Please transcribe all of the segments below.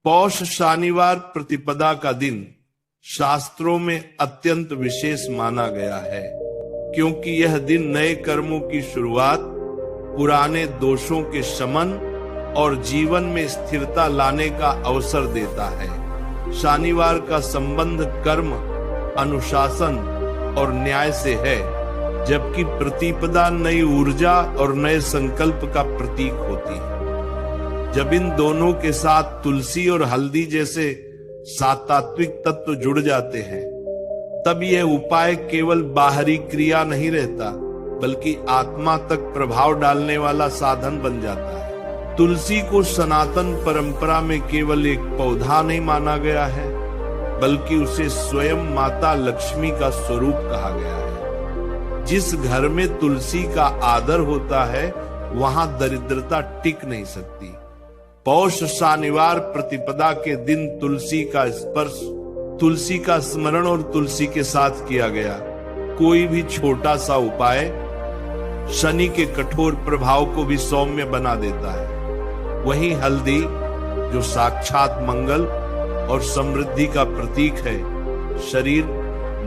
पौष शनिवार प्रतिपदा का दिन शास्त्रों में अत्यंत विशेष माना गया है, क्योंकि यह दिन नए कर्मों की शुरुआत, पुराने दोषों के शमन और जीवन में स्थिरता लाने का अवसर देता है। शनिवार का संबंध कर्म, अनुशासन और न्याय से है, जबकि प्रतिपदा नई ऊर्जा और नए संकल्प का प्रतीक होती है। जब इन दोनों के साथ तुलसी और हल्दी जैसे सात्विक तत्व जुड़ जाते हैं, तब यह उपाय केवल बाहरी क्रिया नहीं रहता, बल्कि आत्मा तक प्रभाव डालने वाला साधन बन जाता है। तुलसी को सनातन परंपरा में केवल एक पौधा नहीं माना गया है, बल्कि उसे स्वयं माता लक्ष्मी का स्वरूप कहा गया है। जिस घर में तुलसी का आदर होता है, वहां दरिद्रता टिक नहीं सकती। पौष शनिवार प्रतिपदा के दिन तुलसी का स्पर्श, तुलसी का स्मरण और तुलसी के साथ किया गया कोई भी छोटा सा उपाय शनि के कठोर प्रभाव को भी सौम्य बना देता है। वहीं हल्दी, जो साक्षात मंगल और समृद्धि का प्रतीक है, शरीर,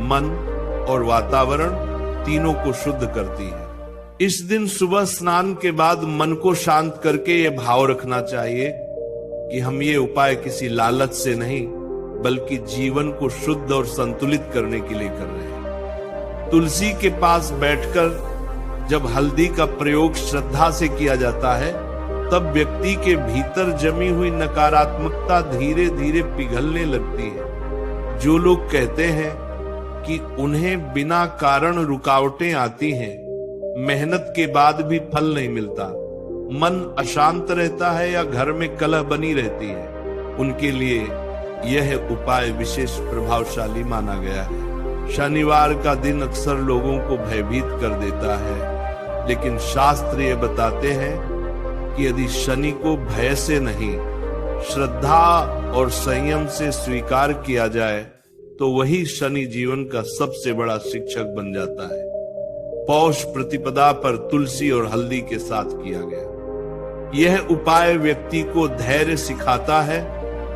मन और वातावरण तीनों को शुद्ध करती है। इस दिन सुबह स्नान के बाद मन को शांत करके ये भाव रखना चाहिए कि हम ये उपाय किसी लालच से नहीं, बल्कि जीवन को शुद्ध और संतुलित करने के लिए कर रहे हैं। तुलसी के पास बैठकर जब हल्दी का प्रयोग श्रद्धा से किया जाता है, तब व्यक्ति के भीतर जमी हुई नकारात्मकता धीरे धीरे पिघलने लगती है। जो लोग कहते हैं कि उन्हें बिना कारण रुकावटें आती हैं, मेहनत के बाद भी फल नहीं मिलता, मन अशांत रहता है या घर में कलह बनी रहती है, उनके लिए यह उपाय विशेष प्रभावशाली माना गया है। शनिवार का दिन अक्सर लोगों को भयभीत कर देता है, लेकिन शास्त्र ये बताते हैं कि यदि शनि को भय से नहीं, श्रद्धा और संयम से स्वीकार किया जाए, तो वही शनि जीवन का सबसे बड़ा शिक्षक बन जाता है। पौष प्रतिपदा पर तुलसी और हल्दी के साथ किया गया यह उपाय व्यक्ति को धैर्य सिखाता है,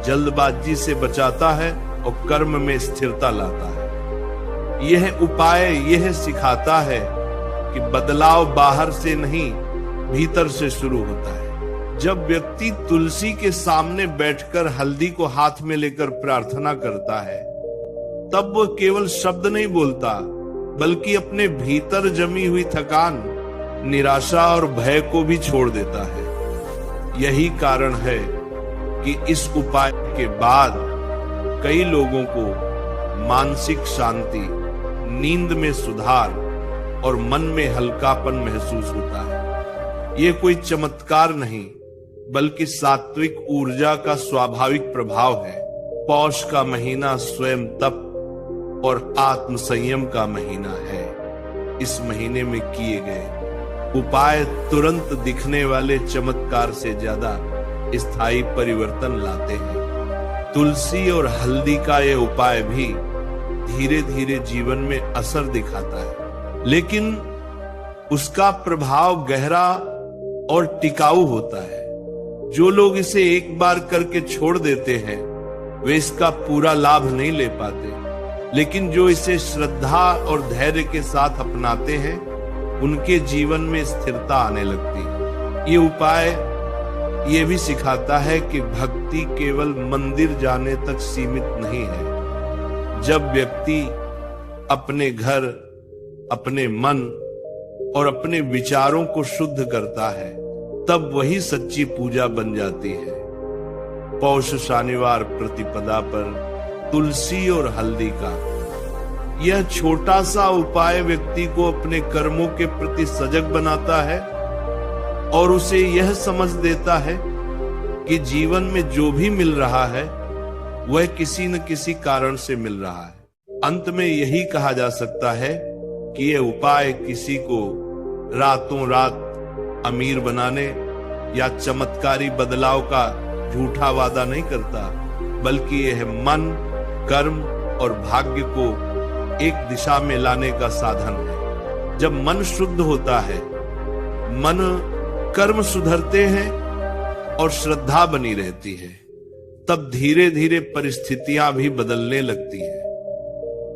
जल्दबाजी से बचाता है और कर्म में स्थिरता लाता है। यह उपाय यह सिखाता है कि बदलाव बाहर से नहीं, भीतर से शुरू होता है। जब व्यक्ति तुलसी के सामने बैठकर हल्दी को हाथ में लेकर प्रार्थना करता है, तब वह केवल शब्द नहीं बोलता, बल्कि अपने भीतर जमी हुई थकान, निराशा और भय को भी छोड़ देता है। यही कारण है कि इस उपाय के बाद कई लोगों को मानसिक शांति, नींद में सुधार और मन में हल्कापन महसूस होता है। ये कोई चमत्कार नहीं, बल्कि सात्विक ऊर्जा का स्वाभाविक प्रभाव है। पौष का महीना स्वयं तप और आत्म संयम का महीना है। इस महीने में किए गए उपाय तुरंत दिखने वाले चमत्कार से ज्यादा स्थायी परिवर्तन लाते हैं। तुलसी और हल्दी का यह उपाय भी धीरे धीरे जीवन में असर दिखाता है, लेकिन उसका प्रभाव गहरा और टिकाऊ होता है। जो लोग इसे एक बार करके छोड़ देते हैं, वे इसका पूरा लाभ नहीं ले पाते, लेकिन जो इसे श्रद्धा और धैर्य के साथ अपनाते हैं, उनके जीवन में स्थिरता आने लगती है। ये उपाय ये भी सिखाता है कि भक्ति केवल मंदिर जाने तक सीमित नहीं है। जब व्यक्ति अपने घर, अपने मन और अपने विचारों को शुद्ध करता है, तब वही सच्ची पूजा बन जाती है। पौष शनिवार प्रतिपदा पर तुलसी और हल्दी का यह छोटा सा उपाय व्यक्ति को अपने कर्मों के प्रति सजग बनाता है और उसे यह समझ देता है कि जीवन में जो भी मिल रहा है, वह किसी न किसी कारण से मिल रहा है। अंत में यही कहा जा सकता है कि यह उपाय किसी को रातों रात अमीर बनाने या चमत्कारी बदलाव का झूठा वादा नहीं करता, बल्कि यह मन, कर्म और भाग्य को एक दिशा में लाने का साधन है। जब मन शुद्ध होता है, कर्म सुधरते हैं और श्रद्धा बनी रहती है, तब धीरे धीरे परिस्थितियां भी बदलने लगती है।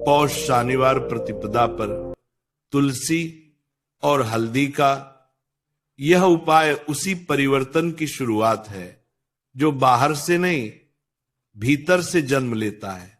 पौष शनिवार प्रतिपदा पर तुलसी और हल्दी का यह उपाय उसी परिवर्तन की शुरुआत है जो बाहर से नहीं, भीतर से जन्म लेता है।